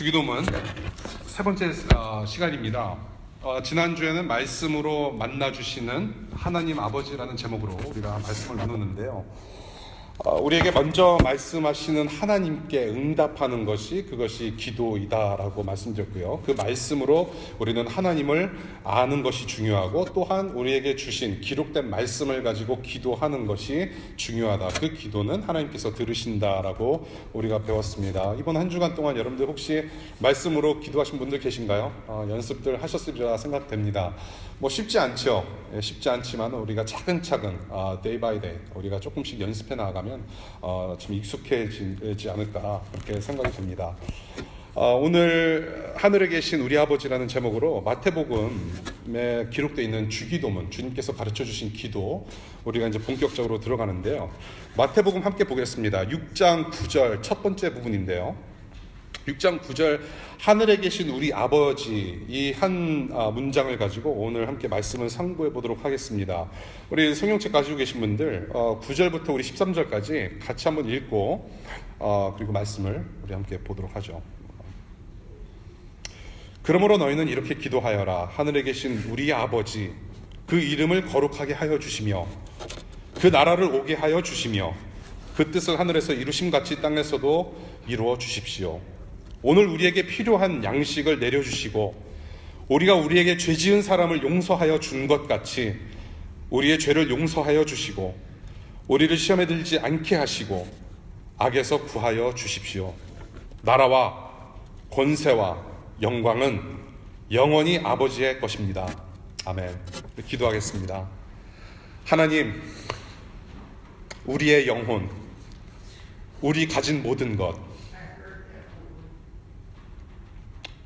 주기도문 세 번째 시간입니다. 지난주에는 말씀으로 만나주시는 하나님 아버지라는 제목으로 우리가 말씀을 나눴는데요. 우리에게 먼저 말씀하시는 하나님께 응답하는 것이 그것이 기도이다라고 말씀드렸고요. 그 말씀으로 우리는 하나님을 아는 것이 중요하고 또한 우리에게 주신 기록된 말씀을 가지고 기도하는 것이 중요하다. 그 기도는 하나님께서 들으신다라고 우리가 배웠습니다. 이번 한 주간 동안 여러분들 혹시 말씀으로 기도하신 분들 계신가요? 연습들 하셨으리라 생각됩니다. 쉽지 않죠. 쉽지 않지만 우리가 차근차근 day by day 우리가 조금씩 연습해 나아가면 좀 익숙해지지 않을까 그렇게 생각이 듭니다. 오늘 하늘에 계신 우리 아버지라는 제목으로 마태복음에 기록되어 있는 주기도문, 주님께서 가르쳐 주신 기도 우리가 이제 본격적으로 들어가는데요. 마태복음 함께 보겠습니다. 6장 9절 첫 번째 부분인데요. 6장 9절 하늘에 계신 우리 아버지 이 한 문장을 가지고 오늘 함께 말씀을 상고해 보도록 하겠습니다. 우리 성경책 가지고 계신 분들 9절부터 우리 13절까지 같이 한번 읽고 그리고 말씀을 우리 함께 보도록 하죠. 그러므로 너희는 이렇게 기도하여라. 하늘에 계신 우리 아버지 그 이름을 거룩하게 하여 주시며 그 나라를 오게 하여 주시며 그 뜻을 하늘에서 이루심같이 땅에서도 이루어 주십시오. 오늘 우리에게 필요한 양식을 내려주시고 우리가 우리에게 죄 지은 사람을 용서하여 준 것 같이 우리의 죄를 용서하여 주시고 우리를 시험에 들지 않게 하시고 악에서 구하여 주십시오. 나라와 권세와 영광은 영원히 아버지의 것입니다. 아멘. 기도하겠습니다. 하나님, 우리의 영혼, 우리 가진 모든 것,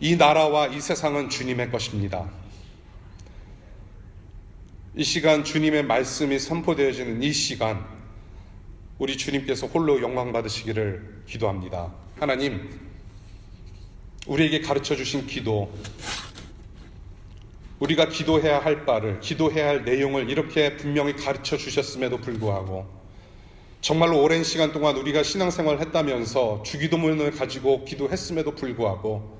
이 나라와 이 세상은 주님의 것입니다. 이 시간 주님의 말씀이 선포되어지는 이 시간 우리 주님께서 홀로 영광 받으시기를 기도합니다. 하나님, 우리에게 가르쳐 주신 기도, 우리가 기도해야 할 바를, 기도해야 할 내용을 이렇게 분명히 가르쳐 주셨음에도 불구하고 정말로 오랜 시간 동안 우리가 신앙생활을 했다면서 주기도문을 가지고 기도했음에도 불구하고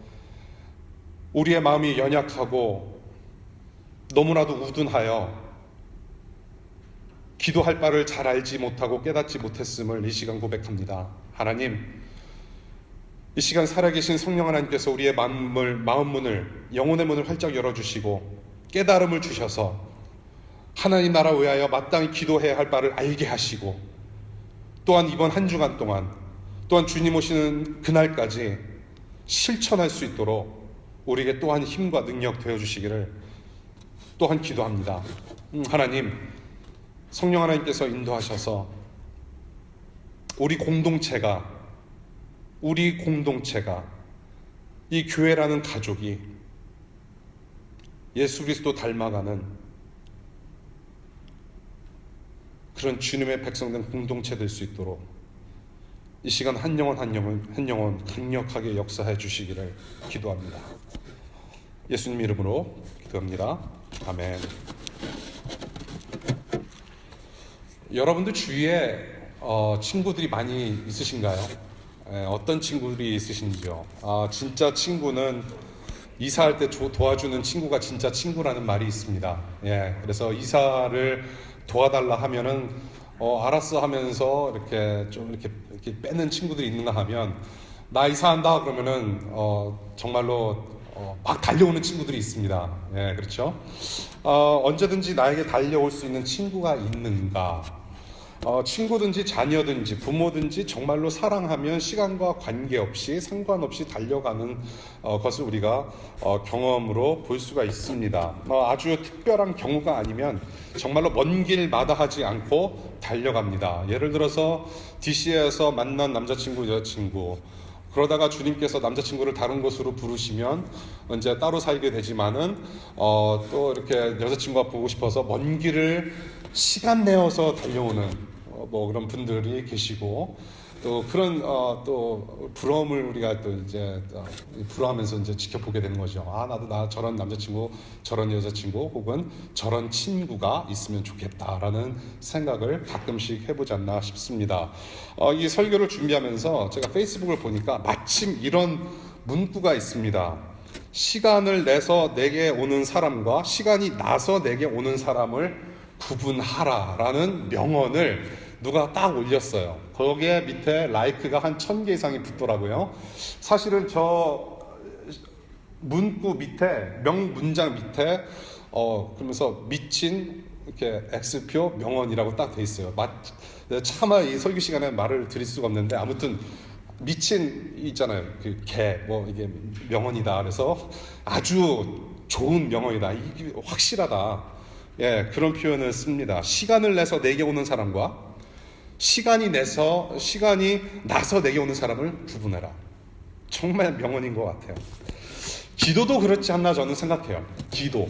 우리의 마음이 연약하고 너무나도 우둔하여 기도할 바를 잘 알지 못하고 깨닫지 못했음을 이 시간 고백합니다. 하나님, 이 시간 살아계신 성령 하나님께서 우리의 마음 문을, 영혼의 문을 활짝 열어주시고 깨달음을 주셔서 하나님 나라 위하여 마땅히 기도해야 할 바를 알게 하시고 또한 이번 한 주간 동안 또한 주님 오시는 그날까지 실천할 수 있도록 우리에게 또한 힘과 능력 되어주시기를 또한 기도합니다. 하나님, 성령 하나님께서 인도하셔서 우리 공동체가 이 교회라는 가족이 예수 그리스도 닮아가는 그런 주님의 백성된 공동체 될 수 있도록 이 시간 한 영혼 강력하게 역사해 주시기를 기도합니다. 예수님 이름으로 기도합니다. 아멘. 여러분들 주위에 친구들이 많이 있으신가요? 어떤 친구들이 있으신지요? 진짜 친구는 이사할 때 도와주는 친구가 진짜 친구라는 말이 있습니다. 그래서 이사를 도와달라 하면은 알았어 하면서 이렇게 빼는 친구들이 있는가 하면 나 이사한다 그러면은 정말로 막 달려오는 친구들이 있습니다. 그렇죠? 언제든지 나에게 달려올 수 있는 친구가 있는가? 친구든지 자녀든지 부모든지 정말로 사랑하면 시간과 관계없이 상관없이 달려가는 것을 우리가 경험으로 볼 수가 있습니다. 아주 특별한 경우가 아니면 정말로 먼 길 마다하지 않고 달려갑니다. 예를 들어서 DC에서 만난 남자친구, 여자친구, 그러다가 주님께서 남자친구를 다른 곳으로 부르시면 이제 따로 살게 되지만은 또 이렇게 여자친구가 보고 싶어서 먼 길을 시간 내어서 달려오는 그런 분들이 계시고 또 그런 또 부러움을 우리가 또 이제 부러워하면서 이제 지켜보게 되는 거죠. 나도 저런 남자친구, 저런 여자친구 혹은 저런 친구가 있으면 좋겠다라는 생각을 가끔씩 해보지 않나 싶습니다. 이 설교를 준비하면서 제가 페이스북을 보니까 마침 이런 문구가 있습니다. 시간을 내서 내게 오는 사람과 시간이 나서 내게 오는 사람을 구분하라 라는 명언을 누가 딱 올렸어요. 거기에 밑에 라이크가 한 1000개 이상이 붙더라고요. 사실은 저 문구 밑에, 문장 밑에 그러면서 미친 이렇게 X표 명언이라고 딱 돼 있어요. 차마 이 설교 시간에 말을 드릴 수가 없는데, 아무튼 미친 있잖아요. 그 개, 이게 명언이다. 그래서 아주 좋은 명언이다. 이게 확실하다. 예, 그런 표현을 씁니다. 시간을 내서 내게 오는 사람과 시간이 나서 내게 오는 사람을 구분해라. 정말 명언인 것 같아요. 기도도 그렇지 않나 저는 생각해요. 기도.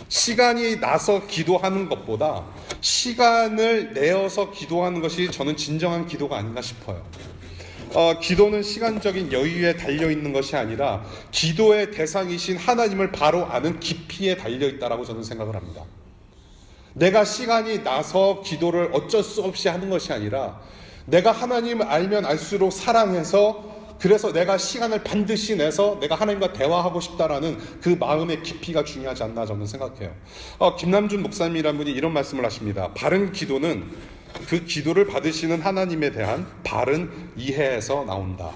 시간이 나서 기도하는 것보다 시간을 내어서 기도하는 것이 저는 진정한 기도가 아닌가 싶어요. 기도는 시간적인 여유에 달려있는 것이 아니라 기도의 대상이신 하나님을 바로 아는 깊이에 달려있다라고 저는 생각을 합니다. 내가 시간이 나서 기도를 어쩔 수 없이 하는 것이 아니라 내가 하나님을 알면 알수록 사랑해서, 그래서 내가 시간을 반드시 내서 내가 하나님과 대화하고 싶다라는 그 마음의 깊이가 중요하지 않나 저는 생각해요. 김남준 목사님이라는 분이 이런 말씀을 하십니다. 바른 기도는 그 기도를 받으시는 하나님에 대한 바른 이해에서 나온다.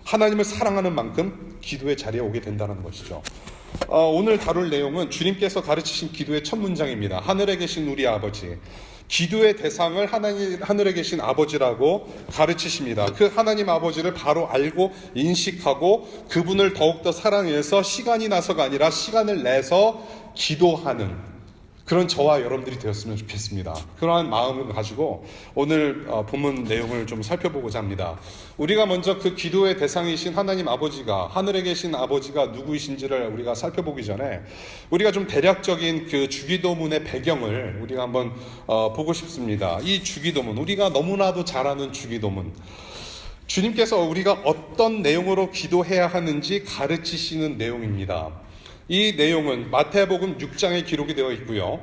하나님을 사랑하는 만큼 기도의 자리에 오게 된다는 것이죠. 오늘 다룰 내용은 주님께서 가르치신 기도의 첫 문장입니다. 하늘에 계신 우리 아버지. 기도의 대상을 하늘에 계신 아버지라고 가르치십니다. 그 하나님 아버지를 바로 알고 인식하고 그분을 더욱더 사랑해서 시간이 나서가 아니라 시간을 내서 기도하는 그런 저와 여러분들이 되었으면 좋겠습니다. 그러한 마음을 가지고 오늘 본문 내용을 좀 살펴보고자 합니다. 우리가 먼저 그 기도의 대상이신 하나님 아버지가, 하늘에 계신 아버지가 누구이신지를 우리가 살펴보기 전에 우리가 좀 대략적인 그 주기도문의 배경을 우리가 한번 보고 싶습니다. 이 주기도문, 우리가 너무나도 잘 아는 주기도문, 주님께서 우리가 어떤 내용으로 기도해야 하는지 가르치시는 내용입니다. 이 내용은 마태복음 6장에 기록이 되어 있고요.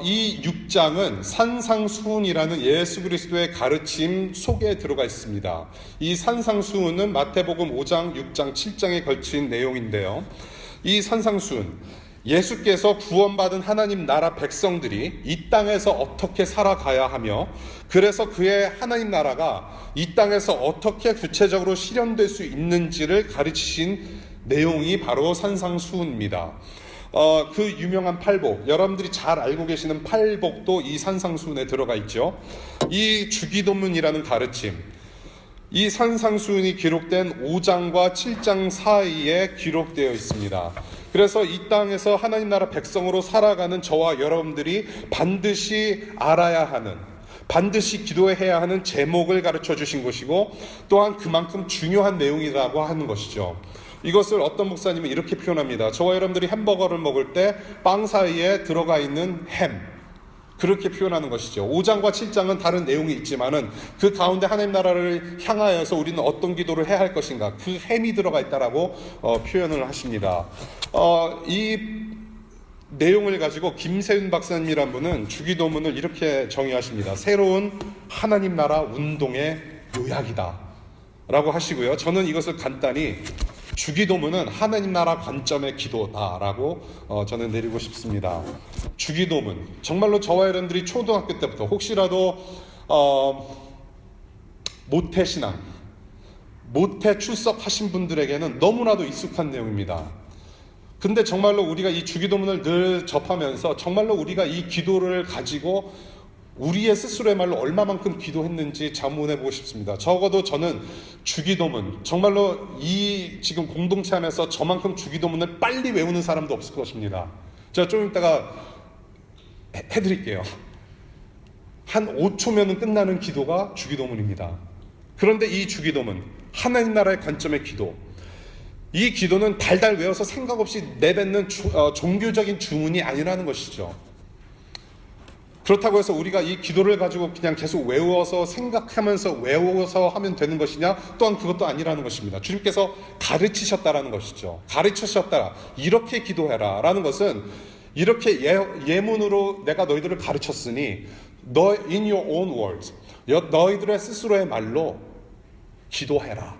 이 6장은 산상수훈이라는 예수 그리스도의 가르침 속에 들어가 있습니다. 이 산상수훈은 마태복음 5장, 6장, 7장에 걸친 내용인데요. 이 산상수훈, 예수께서 구원받은 하나님 나라 백성들이 이 땅에서 어떻게 살아가야 하며, 그래서 그의 하나님 나라가 이 땅에서 어떻게 구체적으로 실현될 수 있는지를 가르치신 내용이 바로 산상수훈입니다. 그 유명한 팔복, 여러분들이 잘 알고 계시는 팔복도 이 산상수훈에 들어가 있죠. 이 주기도문이라는 가르침, 이 산상수훈이 기록된 5장과 7장 사이에 기록되어 있습니다. 그래서 이 땅에서 하나님 나라 백성으로 살아가는 저와 여러분들이 반드시 알아야 하는, 반드시 기도해야 하는 제목을 가르쳐 주신 것이고, 또한 그만큼 중요한 내용이라고 하는 것이죠. 이것을 어떤 목사님은 이렇게 표현합니다. 저와 여러분들이 햄버거를 먹을 때 빵 사이에 들어가 있는 햄, 그렇게 표현하는 것이죠. 5장과 7장은 다른 내용이 있지만은 그 가운데 하나님 나라를 향하여서 우리는 어떤 기도를 해야 할 것인가, 그 햄이 들어가 있다라고 표현을 하십니다. 이 내용을 가지고 김세윤 박사님이란 분은 주기도문을 이렇게 정의하십니다. 새로운 하나님 나라 운동의 요약이다 라고 하시고요. 저는 이것을 간단히 주기도문은 하나님 나라 관점의 기도다라고 저는 내리고 싶습니다. 주기도문, 정말로 저와 여러분들이 초등학교 때부터 혹시라도 모태신앙, 모태 출석하신 분들에게는 너무나도 익숙한 내용입니다. 근데 정말로 우리가 이 주기도문을 늘 접하면서 정말로 우리가 이 기도를 가지고 우리의 스스로의 말로 얼마만큼 기도했는지 자문해보고 싶습니다. 적어도 저는 주기도문, 정말로 이 지금 공동체 안에서 저만큼 주기도문을 빨리 외우는 사람도 없을 것입니다. 제가 좀 이따가 해드릴게요. 한 5초면 끝나는 기도가 주기도문입니다. 그런데 이 주기도문, 하나님 나라의 관점의 기도, 이 기도는 달달 외워서 생각 없이 내뱉는 종교적인 주문이 아니라는 것이죠. 그렇다고 해서 우리가 이 기도를 가지고 그냥 계속 외워서 생각하면서 외워서 하면 되는 것이냐? 또한 그것도 아니라는 것입니다. 주님께서 가르치셨다라는 것이죠. 가르치셨다. 이렇게 기도해라 라는 것은 이렇게 예문으로 내가 너희들을 가르쳤으니 in your own words, 너희들의 스스로의 말로 기도해라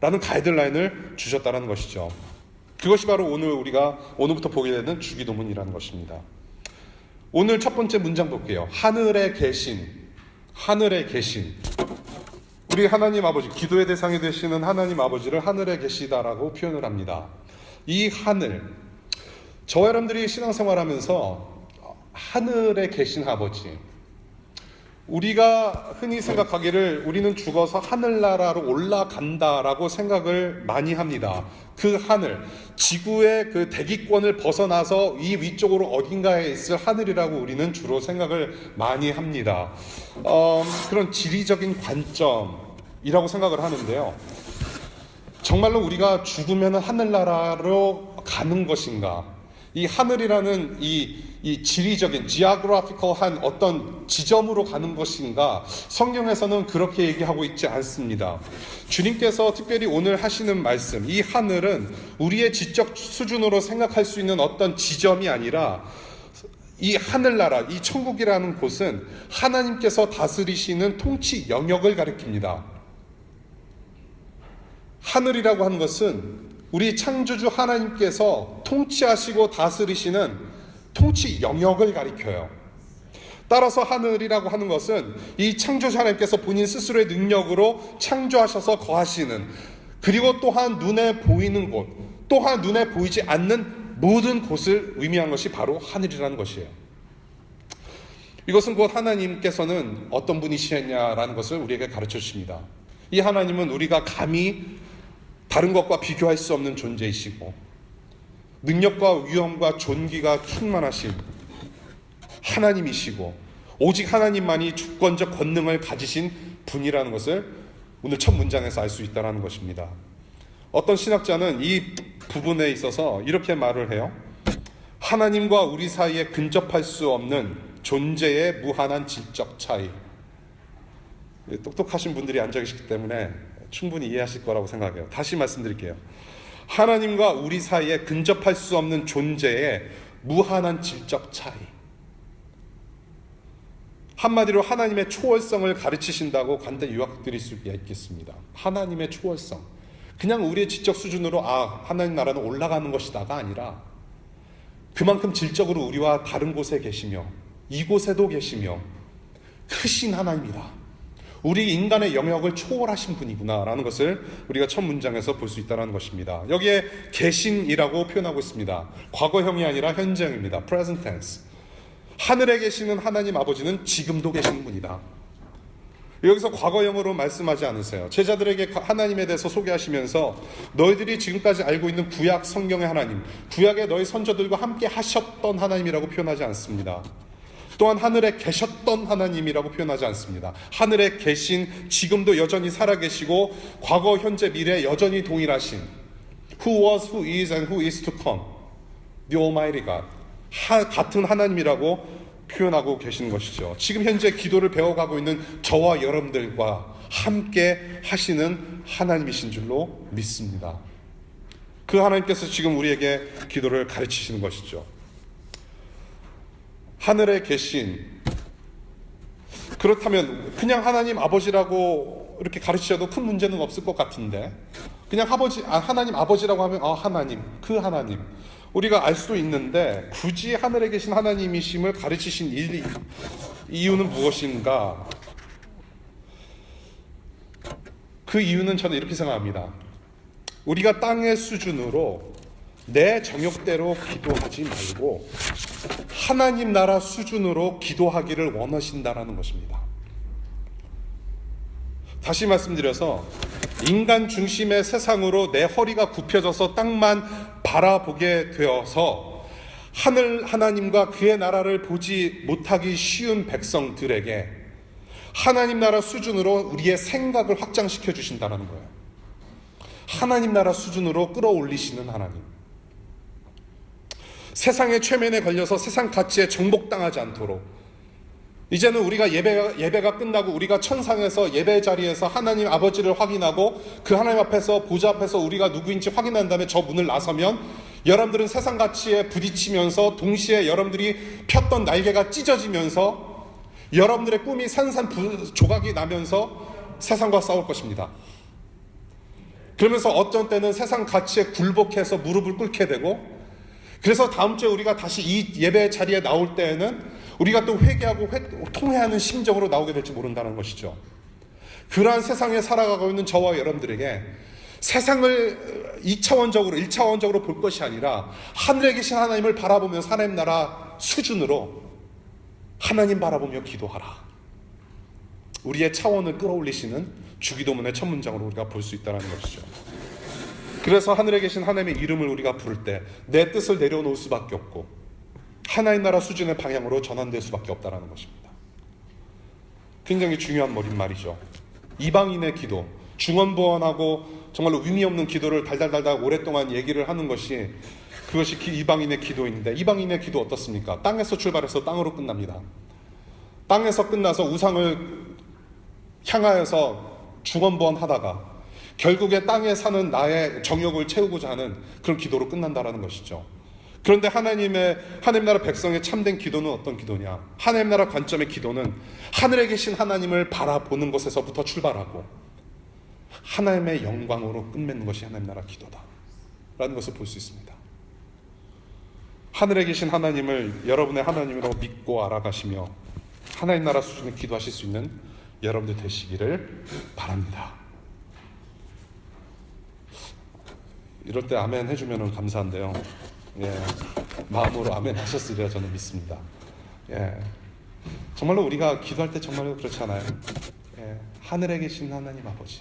라는 가이드라인을 주셨다는 것이죠. 그것이 바로 오늘부터 보게 되는 주기도문이라는 것입니다. 오늘 첫 번째 문장 볼게요. 하늘에 계신. 우리 하나님 아버지, 기도의 대상이 되시는 하나님 아버지를 하늘에 계시다라고 표현을 합니다. 이 하늘, 저와 여러분들이 신앙생활하면서 하늘에 계신 아버지, 우리가 흔히 생각하기를 우리는 죽어서 하늘나라로 올라간다라고 생각을 많이 합니다. 그 하늘, 지구의 그 대기권을 벗어나서 이 위쪽으로 어딘가에 있을 하늘이라고 우리는 주로 생각을 많이 합니다. 그런 지리적인 관점이라고 생각을 하는데요. 정말로 우리가 죽으면 하늘나라로 가는 것인가? 이 하늘이라는 이 지리적인 geographical한 어떤 지점으로 가는 것인가? 성경에서는 그렇게 얘기하고 있지 않습니다. 주님께서 특별히 오늘 하시는 말씀, 이 하늘은 우리의 지적 수준으로 생각할 수 있는 어떤 지점이 아니라 이 하늘나라, 이 천국이라는 곳은 하나님께서 다스리시는 통치 영역을 가리킵니다. 하늘이라고 하는 것은 우리 창조주 하나님께서 통치하시고 다스리시는 통치 영역을 가리켜요. 따라서 하늘이라고 하는 것은 이 창조주 하나님께서 본인 스스로의 능력으로 창조하셔서 거하시는, 그리고 또한 눈에 보이는 곳, 또한 눈에 보이지 않는 모든 곳을 의미한 것이 바로 하늘이라는 것이에요. 이것은 곧 하나님께서는 어떤 분이시냐라는 것을 우리에게 가르쳐 주십니다. 이 하나님은 우리가 감히 다른 것과 비교할 수 없는 존재이시고 능력과 위엄과 존귀가 충만하신 하나님이시고 오직 하나님만이 주권적 권능을 가지신 분이라는 것을 오늘 첫 문장에서 알 수 있다는 것입니다. 어떤 신학자는 이 부분에 있어서 이렇게 말을 해요. 하나님과 우리 사이에 근접할 수 없는 존재의 무한한 질적 차이. 똑똑하신 분들이 앉아 계시기 때문에 충분히 이해하실 거라고 생각해요. 다시 말씀드릴게요. 하나님과 우리 사이에 근접할 수 없는 존재의 무한한 질적 차이. 한마디로 하나님의 초월성을 가르치신다고 간단히 요약드릴 수 있겠습니다. 하나님의 초월성. 그냥 우리의 지적 수준으로 하나님 나라는 올라가는 것이다가 아니라 그만큼 질적으로 우리와 다른 곳에 계시며 이곳에도 계시며 크신 하나님이다. 우리 인간의 영역을 초월하신 분이구나 라는 것을 우리가 첫 문장에서 볼 수 있다는 것입니다. 여기에 계신이라고 표현하고 있습니다. 과거형이 아니라 현재형입니다. present tense. 하늘에 계시는 하나님 아버지는 지금도 계시는 분이다. 여기서 과거형으로 말씀하지 않으세요. 제자들에게 하나님에 대해서 소개하시면서 너희들이 지금까지 알고 있는 구약 성경의 하나님, 구약의 너희 선조들과 함께 하셨던 하나님이라고 표현하지 않습니다. 또한 하늘에 계셨던 하나님이라고 표현하지 않습니다. 하늘에 계신, 지금도 여전히 살아계시고 과거, 현재, 미래 여전히 동일하신 Who was, who is, and who is to come, The Almighty God. 같은 하나님이라고 표현하고 계시는 것이죠. 지금 현재 기도를 배워가고 있는 저와 여러분들과 함께 하시는 하나님이신 줄로 믿습니다. 그 하나님께서 지금 우리에게 기도를 가르치시는 것이죠. 하늘에 계신, 그렇다면 그냥 하나님 아버지라고 이렇게 가르치셔도 큰 문제는 없을 것 같은데, 그냥 하나님 아버지라고 하면 하나님, 그 하나님 우리가 알 수 있는데 굳이 하늘에 계신 하나님이심을 가르치신 이유는 무엇인가? 그 이유는 저는 이렇게 생각합니다. 우리가 땅의 수준으로 내 정욕대로 기도하지 말고 하나님 나라 수준으로 기도하기를 원하신다라는 것입니다. 다시 말씀드려서 인간 중심의 세상으로 내 허리가 굽혀져서 땅만 바라보게 되어서 하나님과 그의 나라를 보지 못하기 쉬운 백성들에게 하나님 나라 수준으로 우리의 생각을 확장시켜 주신다는 거예요. 하나님 나라 수준으로 끌어올리시는 하나님. 세상의 최면에 걸려서 세상 가치에 정복당하지 않도록, 이제는 우리가 예배가 끝나고 우리가 천상에서 예배 자리에서 하나님 아버지를 확인하고 그 하나님 앞에서 보좌 앞에서 우리가 누구인지 확인한 다음에 저 문을 나서면 여러분들은 세상 가치에 부딪히면서 동시에 여러분들이 폈던 날개가 찢어지면서 여러분들의 꿈이 산산조각이 나면서 세상과 싸울 것입니다. 그러면서 어떤 때는 세상 가치에 굴복해서 무릎을 꿇게 되고, 그래서 다음 주에 우리가 다시 이 예배 자리에 나올 때에는 우리가 또 회개하고 통회하는 심정으로 나오게 될지 모른다는 것이죠. 그러한 세상에 살아가고 있는 저와 여러분들에게 세상을 2차원적으로 1차원적으로 볼 것이 아니라 하늘에 계신 하나님을 바라보면서 하나님 나라 수준으로 하나님 바라보며 기도하라. 우리의 차원을 끌어올리시는 주기도문의 첫 문장으로 우리가 볼 수 있다는 것이죠. 그래서 하늘에 계신 하나님의 이름을 우리가 부를 때 내 뜻을 내려놓을 수밖에 없고 하나님 나라 수준의 방향으로 전환될 수밖에 없다는 것입니다. 굉장히 중요한 말이죠. 이방인의 기도, 중언부언하고 정말로 의미 없는 기도를 달달달달 오랫동안 얘기를 하는 것이, 그것이 이방인의 기도인데, 이방인의 기도 어떻습니까? 땅에서 출발해서 땅으로 끝납니다. 땅에서 끝나서 우상을 향하여서 중언부언하다가 결국에 땅에 사는 나의 정욕을 채우고자 하는 그런 기도로 끝난다라는 것이죠. 그런데 하나님 나라 백성의 참된 기도는 어떤 기도냐? 하나님 나라 관점의 기도는 하늘에 계신 하나님을 바라보는 것에서부터 출발하고 하나님의 영광으로 끝맺는 것이 하나님 나라 기도다 라는 것을 볼 수 있습니다. 하늘에 계신 하나님을 여러분의 하나님으로 믿고 알아가시며 하나님 나라 수준의 기도하실 수 있는 여러분들 되시기를 바랍니다. 이럴 때 아멘 해주면 감사한데요. 마음으로 아멘 하셨으리라 저는 믿습니다. 정말로 우리가 기도할 때 정말로 그렇잖아요. 하늘에 계신 하나님 아버지,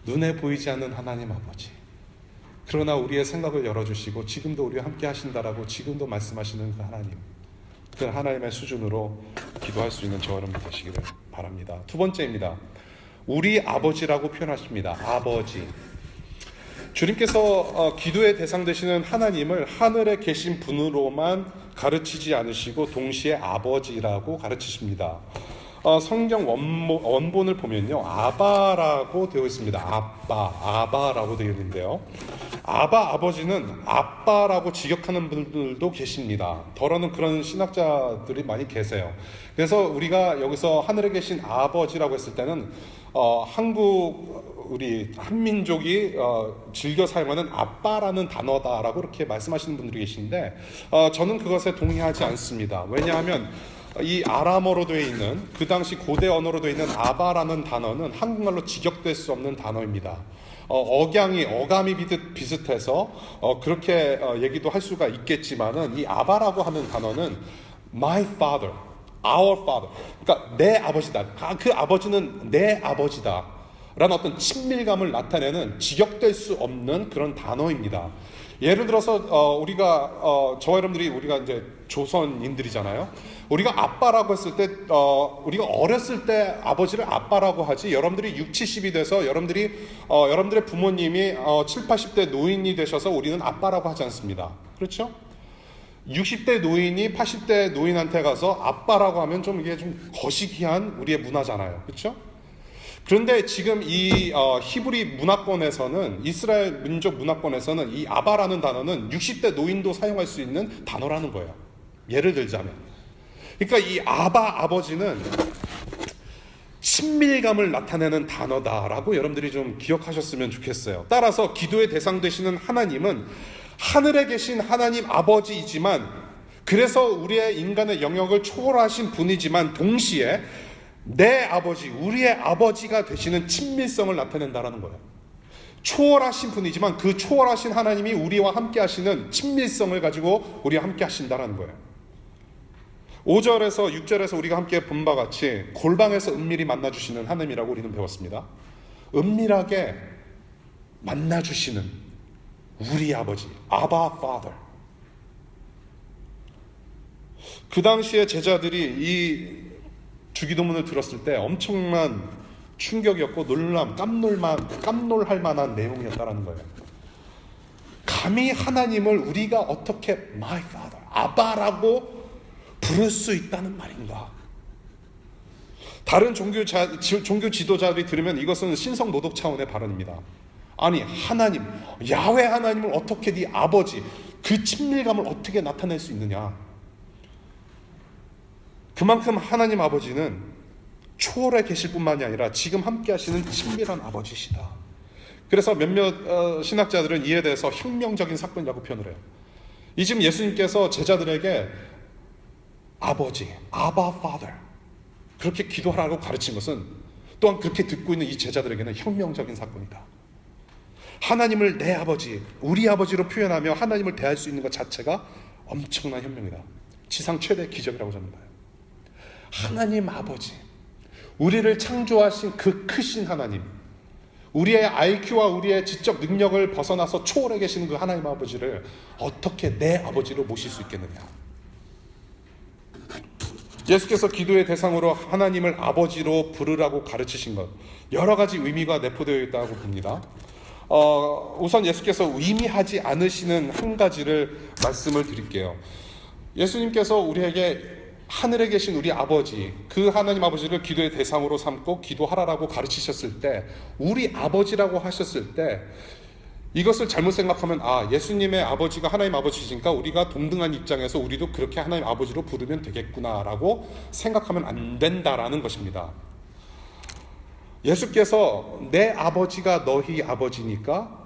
눈에 보이지 않는 하나님 아버지, 그러나 우리의 생각을 열어주시고 지금도 우리와 함께 하신다라고 지금도 말씀하시는 그 하나님, 그 하나님의 수준으로 기도할 수 있는 저와 여러분 되시기를 바랍니다. 두 번째입니다. 우리 아버지라고 표현하십니다. 아버지. 주님께서 기도의 대상 되시는 하나님을 하늘에 계신 분으로만 가르치지 않으시고 동시에 아버지라고 가르치십니다. 성경 원본을 보면요, 아바라고 되어 있습니다. 아바라고 되어 있는데요, 아버지는 아빠라고 직역하는 분들도 계십니다. 덜어는 그런 신학자들이 많이 계세요. 그래서 우리가 여기서 하늘에 계신 아버지라고 했을 때는 우리 한민족이 즐겨 사용하는 아빠라는 단어다라고 이렇게 말씀하시는 분들이 계신데, 저는 그것에 동의하지 않습니다. 왜냐하면 이 아람어로 되어 있는, 그 당시 고대 언어로 되어 있는 아바라는 단어는 한국말로 직역될 수 없는 단어입니다. 어감이 비슷해서 그렇게 얘기도 할 수가 있겠지만은, 이 아바라고 하는 단어는 my father, our father, 그러니까 내 아버지다, 그 아버지는 내 아버지다 라는 어떤 친밀감을 나타내는 직역될 수 없는 그런 단어입니다. 예를 들어서 저와 여러분들이 우리가 이제 조선인들이잖아요. 우리가 아빠라고 했을 때 우리가 어렸을 때 아버지를 아빠라고 하지, 여러분들이 60, 70이 돼서 여러분들의 부모님이 7, 80대 노인이 되셔서 우리는 아빠라고 하지 않습니다. 그렇죠? 60대 노인이 80대 노인한테 가서 아빠라고 하면 좀 이게 좀 거시기한 우리의 문화잖아요. 그렇죠? 그런데 지금 이 히브리 문화권에서는, 이스라엘 민족 문화권에서는 이 아바라는 단어는 60대 노인도 사용할 수 있는 단어라는 거예요. 예를 들자면, 그러니까 이 아버지는 친밀감을 나타내는 단어다라고 여러분들이 좀 기억하셨으면 좋겠어요. 따라서 기도의 대상 되시는 하나님은 하늘에 계신 하나님 아버지이지만, 그래서 우리의 인간의 영역을 초월하신 분이지만 동시에 내 아버지, 우리의 아버지가 되시는 친밀성을 나타낸다라는 거예요. 초월하신 분이지만 그 초월하신 하나님이 우리와 함께 하시는 친밀성을 가지고 우리와 함께 하신다라는 거예요. 5절에서 6절에서 우리가 함께 본 바 같이 골방에서 은밀히 만나주시는 하나님이라고 우리는 배웠습니다. 은밀하게 만나주시는 우리 아버지, 아바 파더. 그 당시에 제자들이 이 주기도문을 들었을 때 엄청난 충격이었고 깜놀할 만한 내용이었다라는 거예요. 감히 하나님을 우리가 어떻게 my father, 아바라고 부를 수 있다는 말인가? 다른 종교 지도자들이 들으면 이것은 신성 모독 차원의 발언입니다. 아니, 하나님, 야훼 하나님을 어떻게 네 아버지, 그 친밀감을 어떻게 나타낼 수 있느냐? 그만큼 하나님 아버지는 초월해 계실 뿐만이 아니라 지금 함께 하시는 친밀한 아버지시다. 그래서 몇몇 신학자들은 이에 대해서 혁명적인 사건이라고 표현을 해요. 이 지금 예수님께서 제자들에게 아버지, 아바 파더 그렇게 기도하라고 가르친 것은 또한 그렇게 듣고 있는 이 제자들에게는 혁명적인 사건이다. 하나님을 내 아버지, 우리 아버지로 표현하며 하나님을 대할 수 있는 것 자체가 엄청난 혁명이다. 지상 최대 기적이라고 저는 봐요. 하나님 아버지, 우리를 창조하신 그 크신 하나님, 우리의 IQ와 우리의 지적 능력을 벗어나서 초월해 계시는 그 하나님 아버지를 어떻게 내 아버지로 모실 수 있겠느냐. 예수께서 기도의 대상으로 하나님을 아버지로 부르라고 가르치신 것, 여러 가지 의미가 내포되어 있다고 봅니다. 우선 예수께서 의미하지 않으시는 한 가지를 말씀을 드릴게요. 예수님께서 우리에게 하늘에 계신 우리 아버지, 그 하나님 아버지를 기도의 대상으로 삼고 기도하라라고 가르치셨을 때, 우리 아버지라고 하셨을 때 이것을 잘못 생각하면 예수님의 아버지가 하나님 아버지니까 우리가 동등한 입장에서 우리도 그렇게 하나님 아버지로 부르면 되겠구나라고 생각하면 안 된다라는 것입니다. 예수께서 내 아버지가 너희 아버지니까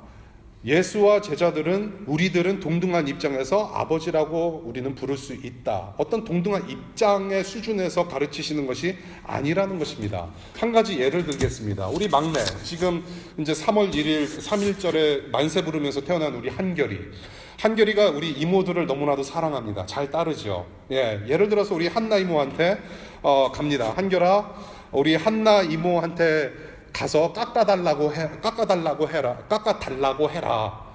예수와 제자들은, 우리들은 동등한 입장에서 아버지라고 우리는 부를 수 있다. 어떤 동등한 입장의 수준에서 가르치시는 것이 아니라는 것입니다. 한 가지 예를 들겠습니다. 우리 막내, 지금 이제 3월 1일 3.1절에 만세 부르면서 태어난 우리 한결이가 우리 이모들을 너무나도 사랑합니다. 잘 따르죠. 예를 들어서 우리 한나 이모한테 갑니다. 한결아, 우리 한나 이모한테 가서 깎아달라고 해라.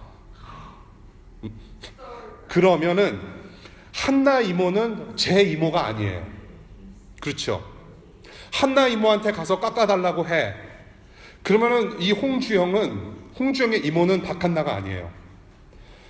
그러면은 한나 이모는 제 이모가 아니에요. 그렇죠? 한나 이모한테 가서 깎아달라고 해. 그러면은 이 홍주영의 이모는 박한나가 아니에요.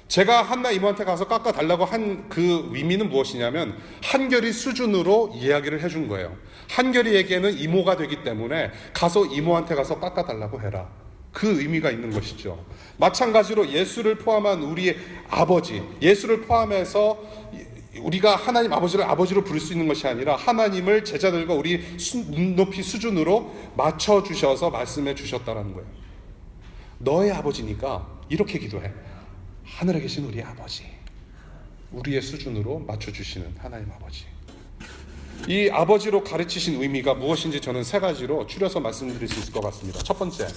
제가 한나 이모한테 가서 깎아달라고 한 그 의미는 무엇이냐면 한결이 수준으로 이야기를 해준 거예요. 한결이에게는 이모가 되기 때문에 가서 이모한테 가서 깎아달라고 해라. 그 의미가 있는 것이죠. 마찬가지로 예수를 포함한 우리의 아버지, 예수를 포함해서 우리가 하나님 아버지를 아버지로 부를 수 있는 것이 아니라 하나님을 제자들과 우리 눈높이 수준으로 맞춰주셔서 말씀해 주셨다는 거예요. 너의 아버지니까 이렇게 기도해. 하늘에 계신 우리 아버지, 우리의 수준으로 맞춰주시는 하나님 아버지. 이 아버지로 가르치신 의미가 무엇인지 저는 세 가지로 추려서 말씀드릴 수 있을 것 같습니다. 첫 번째,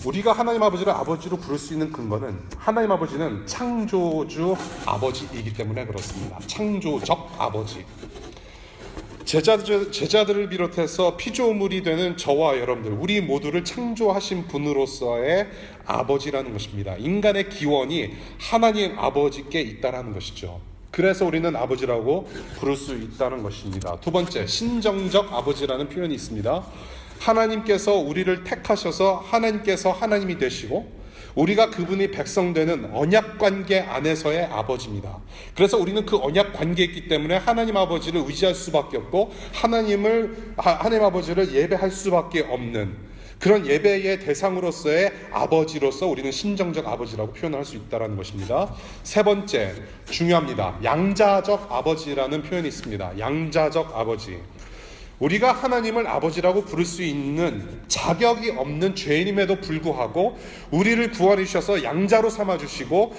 우리가 하나님 아버지를 아버지로 부를 수 있는 근거는 하나님 아버지는 창조주 아버지이기 때문에 그렇습니다. 창조적 아버지. 제자들을 비롯해서 피조물이 되는 저와 여러분들, 우리 모두를 창조하신 분으로서의 아버지라는 것입니다. 인간의 기원이 하나님 아버지께 있다는 것이죠. 그래서 우리는 아버지라고 부를 수 있다는 것입니다. 두 번째, 신정적 아버지라는 표현이 있습니다. 하나님께서 우리를 택하셔서 하나님께서 하나님이 되시고 우리가 그분이 백성 되는 언약 관계 안에서의 아버지입니다. 그래서 우리는 그 언약 관계에 있기 때문에 하나님 아버지를 의지할 수밖에 없고 하나님 아버지를 예배할 수밖에 없는 그런 예배의 대상으로서의 아버지로서 우리는 신정적 아버지라고 표현할 수 있다는 것입니다. 세 번째, 중요합니다. 양자적 아버지라는 표현이 있습니다. 양자적 아버지. 우리가 하나님을 아버지라고 부를 수 있는 자격이 없는 죄인임에도 불구하고 우리를 구원해 주셔서 양자로 삼아주시고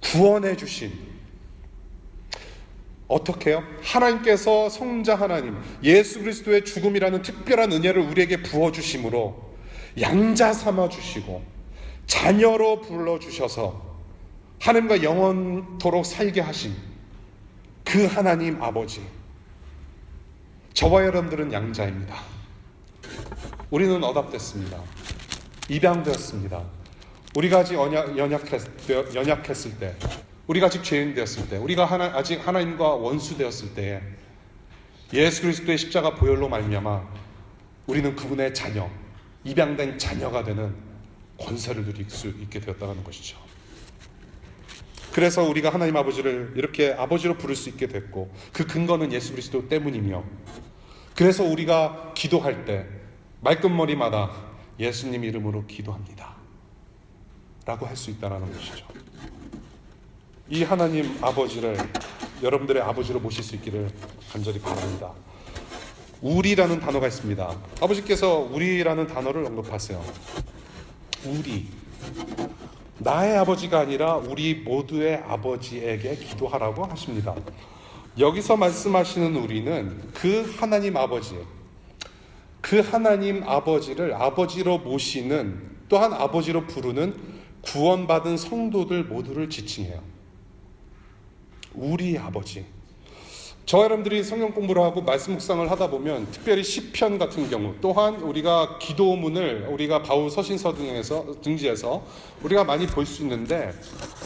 구원해 주신, 어떻게 해요? 하나님께서 성자 하나님, 예수 그리스도의 죽음이라는 특별한 은혜를 우리에게 부어주심으로 양자 삼아주시고 자녀로 불러주셔서 하나님과 영원토록 살게 하신 그 하나님 아버지. 저와 여러분들은 양자입니다. 우리는 언합됐습니다. 입양되었습니다. 우리가 아직 연약했을 때, 우리가 아직 죄인 되었을 때, 우리가 아직 하나님과 원수 되었을 때에 예수 그리스도의 십자가 보혈로 말미암아 우리는 그분의 자녀, 입양된 자녀가 되는 권세를 누릴 수 있게 되었다는 것이죠. 그래서 우리가 하나님 아버지를 이렇게 아버지로 부를 수 있게 됐고, 그 근거는 예수 그리스도 때문이며, 그래서 우리가 기도할 때 말끝머리마다 예수님 이름으로 기도합니다 라고 할 수 있다는 것이죠. 이 하나님 아버지를 여러분들의 아버지로 모실 수 있기를 간절히 바랍니다. 우리라는 단어가 있습니다. 아버지께서 우리라는 단어를 언급하세요. 우리. 나의 아버지가 아니라 우리 모두의 아버지에게 기도하라고 하십니다. 여기서 말씀하시는 우리는 그 하나님 아버지, 그 하나님 아버지를 아버지로 모시는, 또한 아버지로 부르는 구원받은 성도들 모두를 지칭해요. 우리 아버지. 저와 여러분들이 성경 공부를 하고 말씀 묵상을 하다 보면 특별히 시편 같은 경우, 또한 우리가 기도문을 우리가 바울 서신서 등지에서 우리가 많이 볼 수 있는데,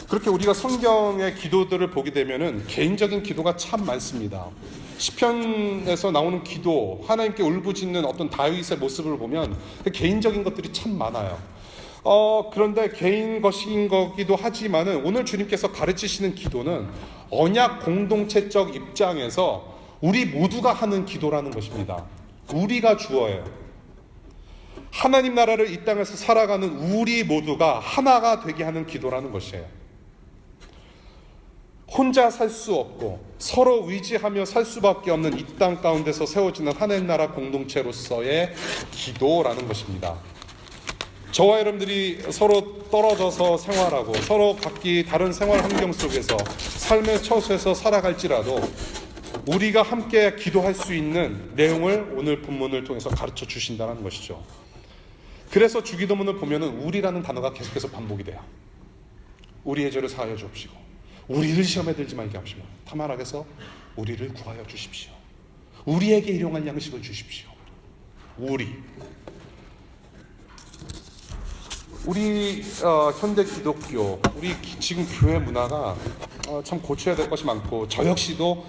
그렇게 우리가 성경의 기도들을 보게 되면은 개인적인 기도가 참 많습니다. 시편에서 나오는 기도, 하나님께 울부짖는 어떤 다윗의 모습을 보면 개인적인 것들이 참 많아요. 그런데 개인 것인 거기도 하지만은 오늘 주님께서 가르치시는 기도는 언약 공동체적 입장에서 우리 모두가 하는 기도라는 것입니다. 우리가 주어예요. 하나님 나라를 이 땅에서 살아가는 우리 모두가 하나가 되게 하는 기도라는 것이에요. 혼자 살 수 없고 서로 의지하며 살 수밖에 없는 이 땅 가운데서 세워지는 하나님 나라 공동체로서의 기도라는 것입니다. 저와 여러분들이 서로 떨어져서 생활하고 서로 각기 다른 생활 환경 속에서 삶의 처소에서 살아갈지라도 우리가 함께 기도할 수 있는 내용을 오늘 본문을 통해서 가르쳐 주신다는 것이죠. 그래서 주기도문을 보면은 우리라는 단어가 계속해서 반복이 돼요. 우리의 죄를 사하여 주옵시고 우리를 시험에 들지 말게 하시고 다만 악에서 우리를 구하여 주십시오. 우리에게 일용할 양식을 주십시오. 우리 현대 기독교, 우리 지금 교회 문화가 참 고쳐야 될 것이 많고 저 역시도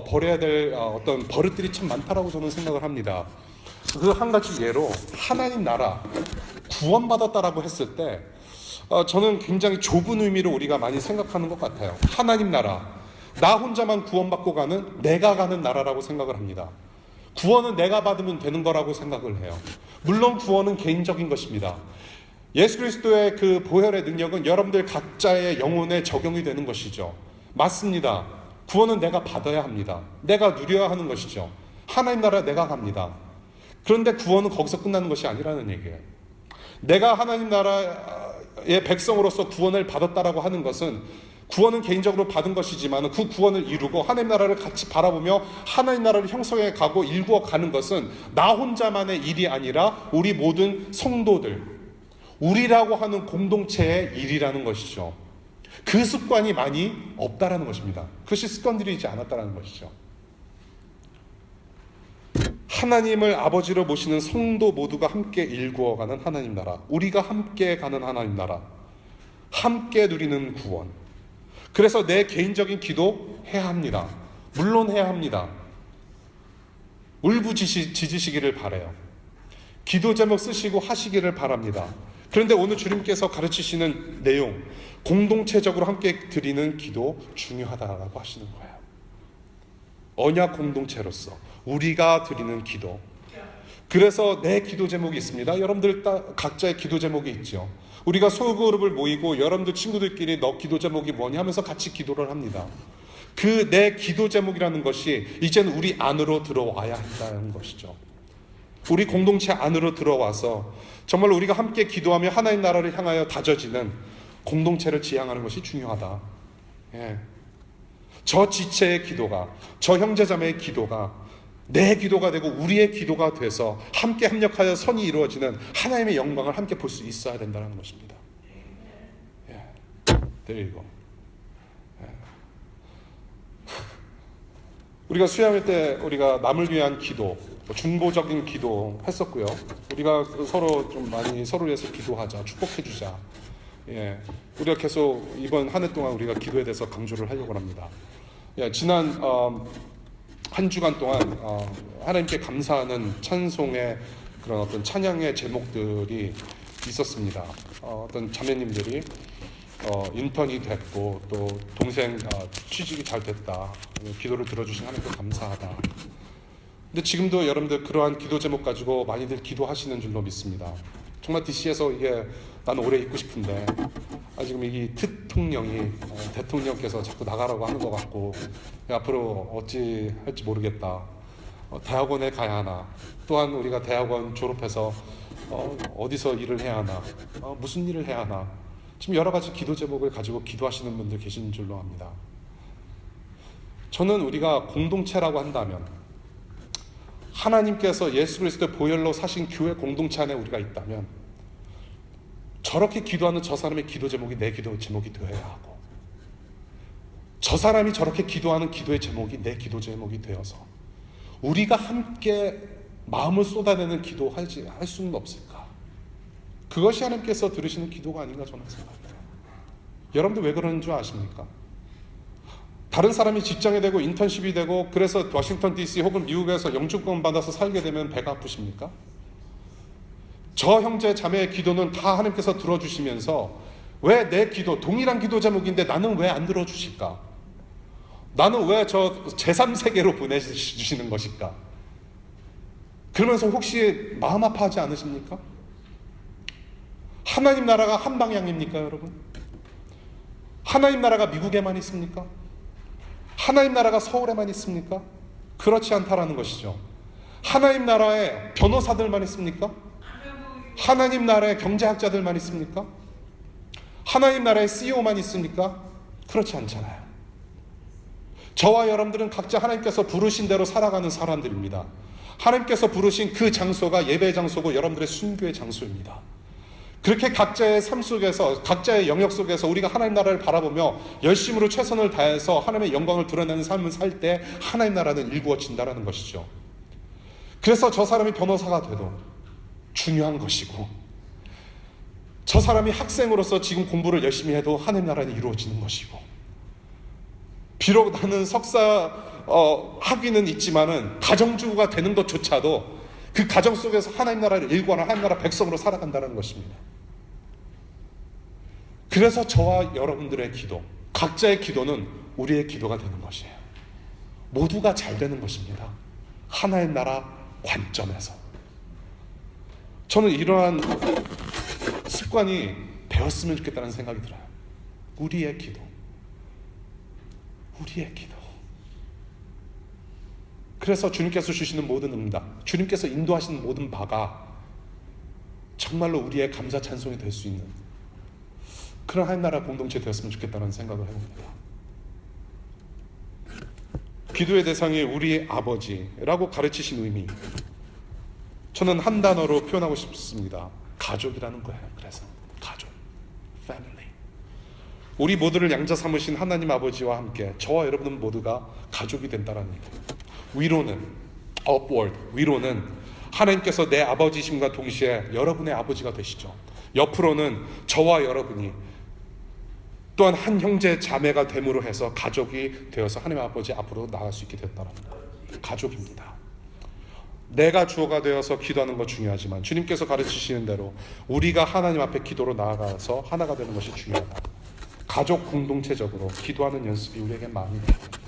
버려야 될 어떤 버릇들이 참 많다라고 저는 생각을 합니다. 그 한 가지 예로 하나님 나라 구원받았다라고 했을 때 저는 굉장히 좁은 의미로 우리가 많이 생각하는 것 같아요. 하나님 나라, 나 혼자만 구원받고 가는, 내가 가는 나라라고 생각을 합니다. 구원은 내가 받으면 되는 거라고 생각을 해요. 물론 구원은 개인적인 것입니다. 예수 그리스도의 그 보혈의 능력은 여러분들 각자의 영혼에 적용이 되는 것이죠. 맞습니다. 구원은 내가 받아야 합니다. 내가 누려야 하는 것이죠. 하나님 나라에 내가 갑니다. 그런데 구원은 거기서 끝나는 것이 아니라는 얘기예요. 내가 하나님 나라의 백성으로서 구원을 받았다라고 하는 것은 구원은 개인적으로 받은 것이지만 그 구원을 이루고 하나님 나라를 같이 바라보며 하나님 나라를 형성해 가고 일구어 가는 것은 나 혼자만의 일이 아니라 우리 모든 성도들, 우리라고 하는 공동체의 일이라는 것이죠. 그 습관이 많이 없다라는 것입니다. 그것이 습관들이지 않았다라는 것이죠. 하나님을 아버지로 모시는 성도 모두가 함께 일구어가는 하나님 나라, 우리가 함께 가는 하나님 나라, 함께 누리는 구원. 그래서 내 개인적인 기도 해야 합니다. 물론 해야 합니다. 울부짖으시기를 바라요. 기도 제목 쓰시고 하시기를 바랍니다. 그런데 오늘 주님께서 가르치시는 내용, 공동체적으로 함께 드리는 기도 중요하다라고 하시는 거예요. 언약 공동체로서 우리가 드리는 기도. 그래서 내 기도 제목이 있습니다. 여러분들 각자의 기도 제목이 있죠. 우리가 소그룹을 모이고 여러분들 친구들끼리 너 기도 제목이 뭐냐 하면서 같이 기도를 합니다. 그 내 기도 제목이라는 것이 이제는 우리 안으로 들어와야 한다는 것이죠. 우리 공동체 안으로 들어와서 정말 우리가 함께 기도하며 하나님 나라를 향하여 다져지는 공동체를 지향하는 것이 중요하다. 저 지체의 기도가, 저 형제자매의 기도가 내 기도가 되고 우리의 기도가 돼서 함께 합력하여 선이 이루어지는 하나님의 영광을 함께 볼 수 있어야 된다는 것입니다. 그리고 우리가 수양회 때 우리가 남을 위한 기도, 중보적인 기도 했었고요. 우리가 서로 좀 많이 서로를 위해서 기도하자, 축복해주자. 우리가 계속 이번 한 해 동안 우리가 기도에 대해서 강조를 하려고 합니다. 지난 한 주간 동안 하나님께 감사하는 찬송의 그런 어떤 찬양의 제목들이 있었습니다. 어떤 자매님들이 인턴이 됐고 또 동생 취직이 잘 됐다. 기도를 들어주신 하나님께 감사하다. 근데 지금도 여러분들 그러한 기도 제목 가지고 많이들 기도하시는 줄로 믿습니다. 정말 DC에서 이게 나는 오래 있고 싶은데 지금 이 대통령께서 자꾸 나가라고 하는 것 같고 앞으로 어찌 할지 모르겠다. 대학원에 가야 하나? 또한 우리가 대학원 졸업해서 어디서 일을 해야 하나? 무슨 일을 해야 하나? 지금 여러 가지 기도 제목을 가지고 기도하시는 분들 계신 줄로 압니다. 저는 우리가 공동체라고 한다면 하나님께서 예수 그리스도의 보혈로 사신 교회 공동체 안에 우리가 있다면 저렇게 기도하는 저 사람의 기도 제목이 내 기도 제목이 되어야 하고, 저 사람이 저렇게 기도하는 기도의 제목이 내 기도 제목이 되어서 우리가 함께 마음을 쏟아내는 기도 할 수는 없을까? 그것이 하나님께서 들으시는 기도가 아닌가 저는 생각해요. 여러분들 왜 그러는 줄 아십니까? 다른 사람이 직장이 되고 인턴십이 되고 그래서 워싱턴 DC 혹은 미국에서 영주권 받아서 살게 되면 배가 아프십니까? 저 형제 자매의 기도는 다 하나님께서 들어주시면서 왜 내 기도, 동일한 기도 제목인데 나는 왜 안 들어주실까? 나는 왜 저 제3세계로 보내주시는 것일까? 그러면서 혹시 마음 아파하지 않으십니까? 하나님 나라가 한 방향입니까, 여러분? 하나님 나라가 미국에만 있습니까? 하나님 나라가 서울에만 있습니까? 그렇지 않다라는 것이죠. 하나님 나라에 변호사들만 있습니까? 하나님 나라에 경제학자들만 있습니까? 하나님 나라에 CEO만 있습니까? 그렇지 않잖아요. 저와 여러분들은 각자 하나님께서 부르신 대로 살아가는 사람들입니다. 하나님께서 부르신 그 장소가 예배 장소고 여러분들의 순교의 장소입니다. 그렇게 각자의 삶 속에서, 각자의 영역 속에서 우리가 하나님 나라를 바라보며 열심으로 최선을 다해서 하나님의 영광을 드러내는 삶을 살 때 하나님 나라는 일구어진다는 것이죠. 그래서 저 사람이 변호사가 돼도 중요한 것이고, 저 사람이 학생으로서 지금 공부를 열심히 해도 하나님 나라는 이루어지는 것이고, 비록 나는 석사 학위는 있지만은 가정주부가 되는 것조차도 그 가정 속에서 하나님 나라를 일구하는 하나님 나라 백성으로 살아간다는 것입니다. 그래서 저와 여러분들의 기도, 각자의 기도는 우리의 기도가 되는 것이에요. 모두가 잘 되는 것입니다. 하나님 나라 관점에서. 저는 이러한 습관이 배웠으면 좋겠다는 생각이 들어요. 우리의 기도, 우리의 기도. 그래서 주님께서 주시는 모든 응답, 주님께서 인도하시는 모든 바가 정말로 우리의 감사 찬송이 될 수 있는 그런 하나님 나라 공동체 되었으면 좋겠다는 생각을 해봅니다. 기도의 대상이 우리 아버지라고 가르치신 의미, 저는 한 단어로 표현하고 싶습니다. 가족이라는 거예요. 그래서 가족, family. 우리 모두를 양자 삼으신 하나님 아버지와 함께 저와 여러분 모두가 가족이 된다는 얘기예요. 위로는 upward, 위로는 하나님께서 내 아버지심과 동시에 여러분의 아버지가 되시죠. 옆으로는 저와 여러분이 또한 한 형제 자매가 됨으로 해서 가족이 되어서 하나님 아버지 앞으로 나아갈 수 있게 됐다는 거예요. 가족입니다. 내가 주어가 되어서 기도하는 것 중요하지만 주님께서 가르치시는 대로 우리가 하나님 앞에 기도로 나아가서 하나가 되는 것이 중요하다. 가족 공동체적으로 기도하는 연습이 우리에게 많이 필요합니다.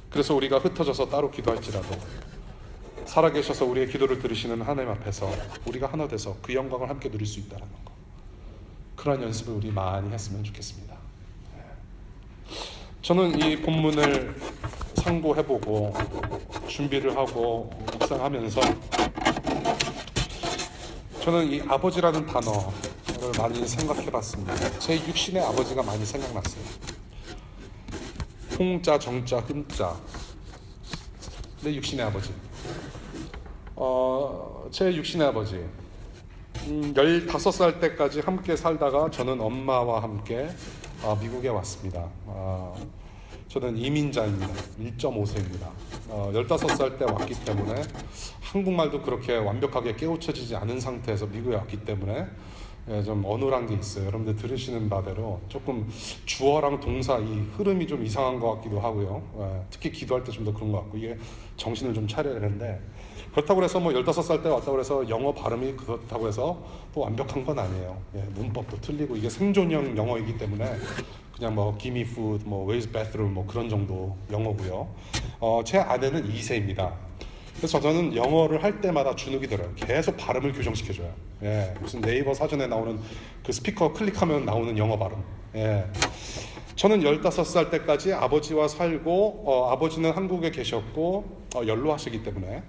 그래서 우리가 흩어져서 따로 기도할지라도 살아계셔서 우리의 기도를 들으시는 하나님 앞에서 우리가 하나 돼서 그 영광을 함께 누릴 수 있다는 것, 그런 연습을 우리 많이 했으면 좋겠습니다. 저는 이 본문을 상고해보고 준비를 하고 묵상하면서 저는 이 아버지라는 단어를 많이 생각해봤습니다. 제 육신의 아버지가 많이 생각났어요. 홍자, 정자, 흠자. 내 육신의 아버지. 제 육신의 아버지. 15살 때까지 함께 살다가 저는 엄마와 함께 미국에 왔습니다. 저는 이민자입니다. 1.5세입니다. 15살 때 왔기 때문에 한국말도 그렇게 완벽하게 깨우쳐지지 않은 상태에서 미국에 왔기 때문에 좀 어눌한 게 있어요. 여러분들 들으시는 바대로 조금 주어랑 동사 이 흐름이 좀 이상한 것 같기도 하고요. 특히 기도할 때 좀 더 그런 것 같고, 이게 정신을 좀 차려야 되는데, 그렇다고 해서 15살 때 왔다고 해서 영어 발음이 그렇다고 해서 또 완벽한 건 아니에요. 문법도 틀리고 이게 생존형 영어이기 때문에 그냥 give me food, where's bathroom 그런 정도 영어고요. 제 아내는 2세입니다. 그래서 저는 영어를 할 때마다 주눅이 들어요. 계속 발음을 교정시켜줘요. 무슨 네이버 사전에 나오는 그 스피커 클릭하면 나오는 영어 발음. 저는 15살 때까지 아버지와 살고 아버지는 한국에 계셨고 연로하시기 때문에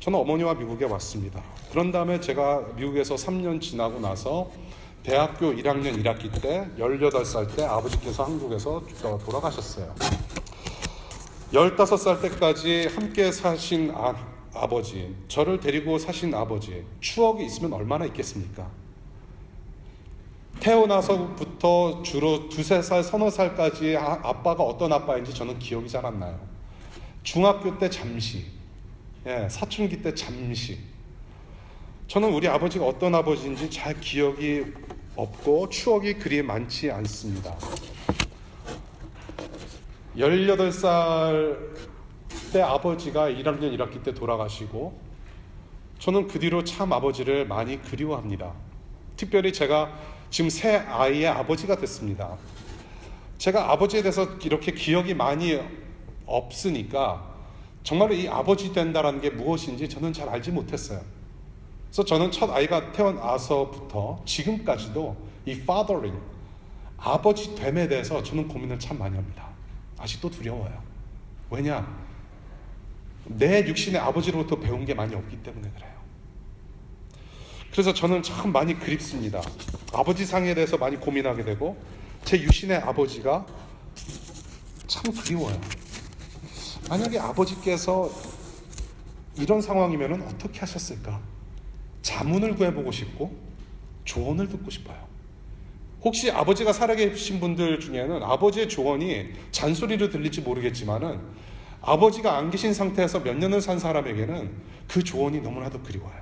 저는 어머니와 미국에 왔습니다. 그런 다음에 제가 미국에서 3년 지나고 나서 대학교 1학년 1학기 때 18살 때 아버지께서 한국에서 돌아가셨어요. 15살 때까지 함께 사신 아버지, 저를 데리고 사신 아버지, 추억이 있으면 얼마나 있겠습니까? 태어나서부터 주로 2-3살, 3-4살까지 아빠가 어떤 아빠인지 저는 기억이 잘 안 나요. 중학교 때 잠시, 사춘기 때 잠시. 저는 우리 아버지가 어떤 아버지인지 잘 기억이 없고 추억이 그리 많지 않습니다. 18살 때 아버지가 1학년 1학기 때 돌아가시고 저는 그 뒤로 참 아버지를 많이 그리워합니다. 특별히 제가 지금 새 아이의 아버지가 됐습니다. 제가 아버지에 대해서 이렇게 기억이 많이 없으니까 정말로 이 아버지 된다라는 게 무엇인지 저는 잘 알지 못했어요. 그래서 저는 첫 아이가 태어나서부터 지금까지도 이 fathering, 아버지 됨에 대해서 저는 고민을 참 많이 합니다. 아직도 두려워요. 왜냐? 내 육신의 아버지로부터 배운 게 많이 없기 때문에 그래요. 그래서 저는 참 많이 그립습니다. 아버지 상에 대해서 많이 고민하게 되고 제 육신의 아버지가 참 그리워요. 만약에 아버지께서 이런 상황이면 어떻게 하셨을까? 자문을 구해보고 싶고 조언을 듣고 싶어요. 혹시 아버지가 살아계신 분들 중에는 아버지의 조언이 잔소리로 들릴지 모르겠지만은 아버지가 안 계신 상태에서 몇 년을 산 사람에게는 그 조언이 너무나도 그리워요.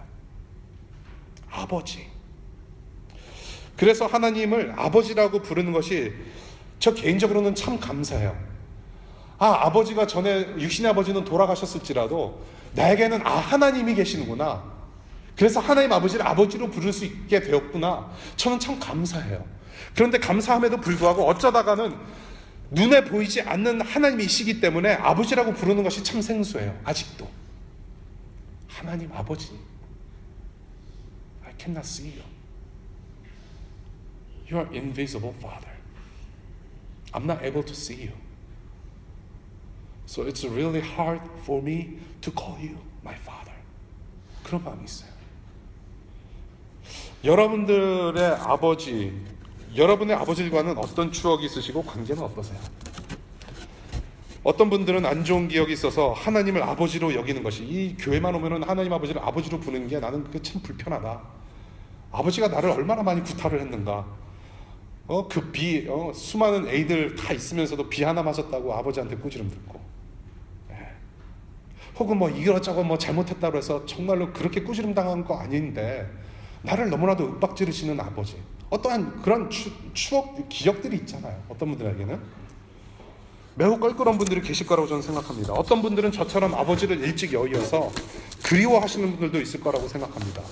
아버지. 그래서 하나님을 아버지라고 부르는 것이 저 개인적으로는 참 감사해요. 아버지가 전에 육신의 아버지는 돌아가셨을지라도 나에게는 하나님이 계시는구나. 그래서 하나님 아버지를 아버지로 부를 수 있게 되었구나. 저는 참 감사해요. 그런데 감사함에도 불구하고 어쩌다가는 눈에 보이지 않는 하나님이시기 때문에 아버지라고 부르는 것이 참 생소해요. 아직도. 하나님 아버지. I cannot see you. You are invisible, Father. I'm not able to see you. So it's really hard for me to call you my Father. 그런 마음이 있어요. 여러분들의 아버지, 여러분의 아버지들과는 어떤 추억이 있으시고 관계는 어떠세요? 어떤 분들은 안 좋은 기억이 있어서 하나님을 아버지로 여기는 것이, 이 교회만 오면은 하나님 아버지를 아버지로 부르는 게 나는 그게 참 불편하다. 아버지가 나를 얼마나 많이 구타를 했는가. 수많은 애들 다 있으면서도 비 하나 맞았다고 아버지한테 꾸지람 듣고, 혹은 이것저것 잘못했다고 해서 정말로 그렇게 꾸지람 당한 거 아닌데 나를 너무나도 윽박지르시는 아버지. 어떠한 그런 추억, 기억들이 있잖아요. 어떤 분들에게는 매우 껄끄러운 분들이 계실 거라고 저는 생각합니다. 어떤 분들은 저처럼 아버지를 일찍 여의어서 그리워하시는 분들도 있을 거라고 생각합니다.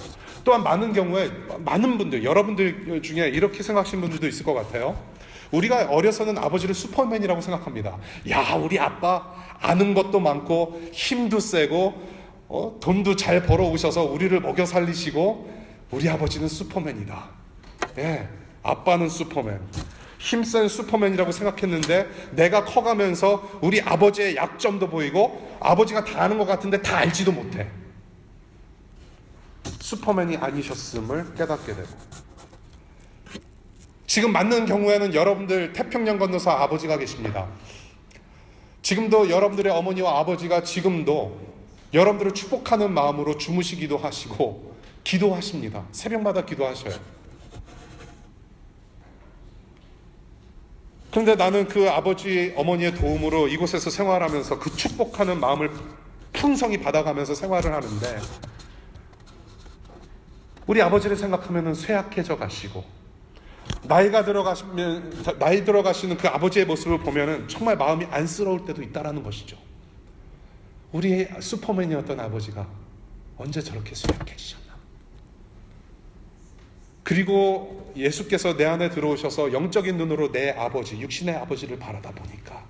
또한 많은 경우에 많은 분들, 여러분들 중에 이렇게 생각하시는 분들도 있을 것 같아요. 우리가 어려서는 아버지를 슈퍼맨이라고 생각합니다. 야, 우리 아빠 아는 것도 많고 힘도 세고 돈도 잘 벌어오셔서 우리를 먹여 살리시고 우리 아버지는 슈퍼맨이다. 아빠는 슈퍼맨, 힘센 슈퍼맨이라고 생각했는데 내가 커가면서 우리 아버지의 약점도 보이고 아버지가 다 아는 것 같은데 다 알지도 못해. 슈퍼맨이 아니셨음을 깨닫게 되고, 지금 맞는 경우에는 여러분들 태평양 건너서 아버지가 계십니다. 지금도 여러분들의 어머니와 아버지가 지금도 여러분들을 축복하는 마음으로 주무시기도 하시고 기도하십니다. 새벽마다 기도하셔요. 그런데 나는 그 아버지, 어머니의 도움으로 이곳에서 생활하면서 그 축복하는 마음을 풍성히 받아가면서 생활을 하는데, 우리 아버지를 생각하면 쇠약해져 가시고 나이 들어가시는 그 아버지의 모습을 보면 정말 마음이 안쓰러울 때도 있다라는 것이죠. 우리의 슈퍼맨이었던 아버지가 언제 저렇게 쇠약해지셨나. 그리고 예수께서 내 안에 들어오셔서 영적인 눈으로 내 아버지, 육신의 아버지를 바라다 보니까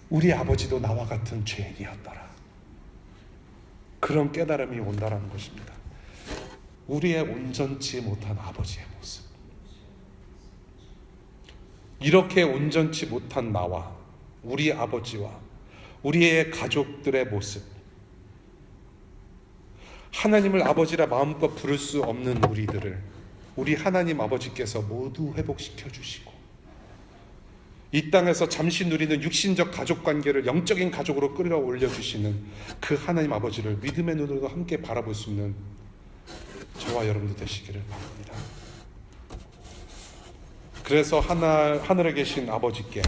우리 아버지도 나와 같은 죄인이었더라. 그런 깨달음이 온다라는 것입니다. 우리의 온전치 못한 아버지의 모습. 이렇게 온전치 못한 나와 우리 아버지와 우리의 가족들의 모습, 하나님을 아버지라 마음껏 부를 수 없는 우리들을 우리 하나님 아버지께서 모두 회복시켜 주시고, 이 땅에서 잠시 누리는 육신적 가족관계를 영적인 가족으로 끌어올려 주시는 그 하나님 아버지를 믿음의 눈으로 함께 바라볼 수 있는 저와 여러분도 되시기를 바랍니다. 그래서 하늘에 계신 아버지께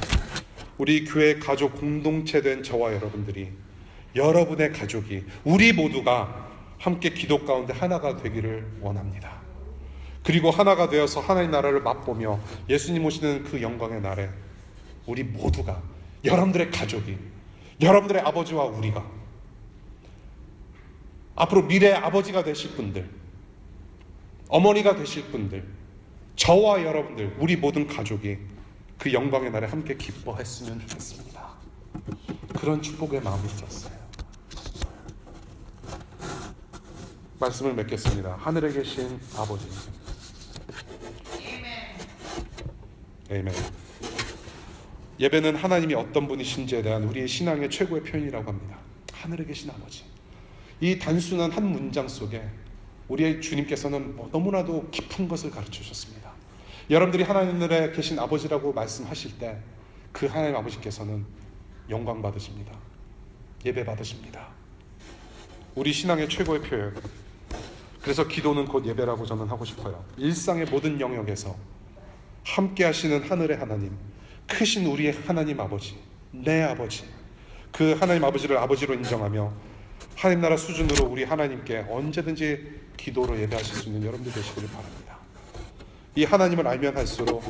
우리 교회 가족 공동체 된 저와 여러분들이, 여러분의 가족이, 우리 모두가 함께 기도 가운데 하나가 되기를 원합니다. 그리고 하나가 되어서 하나님 나라를 맛보며 예수님 오시는 그 영광의 날에 우리 모두가, 여러분들의 가족이, 여러분들의 아버지와 우리가, 앞으로 미래의 아버지가 되실 분들, 어머니가 되실 분들, 저와 여러분들, 우리 모든 가족이 그 영광의 날에 함께 기뻐했으면 좋겠습니다. 그런 축복의 마음이 들었어요. 말씀을 맺겠습니다. 하늘에 계신 아버지, 아멘. 예배는 하나님이 어떤 분이신지에 대한 우리의 신앙의 최고의 표현이라고 합니다. 하늘에 계신 아버지. 이 단순한 한 문장 속에 우리의 주님께서는 너무나도 깊은 것을 가르쳐 주셨습니다. 여러분들이 하나님에 계신 아버지라고 말씀하실 때 그 하나님 아버지께서는 영광 받으십니다. 예배 받으십니다. 우리 신앙의 최고의 표현. 그래서 기도는 곧 예배라고 저는 하고 싶어요. 일상의 모든 영역에서 함께 하시는 하늘의 하나님, 크신 우리의 하나님 아버지, 내 아버지, 그 하나님 아버지를 아버지로 인정하며 하나님 나라 수준으로 우리 하나님께 언제든지 기도로 예배하실 수 있는 여러분들 되시기를 바랍니다. 이 하나님을 알면 할수록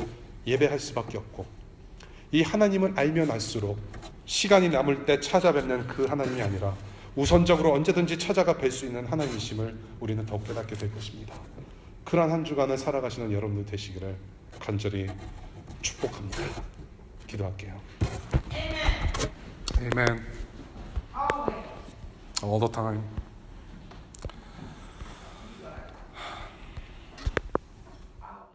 예배할 수밖에 없고, 이 하나님을 알면 알수록 시간이 남을 때 찾아뵙는 그 하나님이 아니라 우선적으로 언제든지 찾아가 뵐 수 있는 하나님이심을 우리는 더욱 깨닫게 될 것입니다. 그러한 한 주간을 살아가시는 여러분들 되시기를 간절히 축복합니다. 기도할게요. Amen. All the time.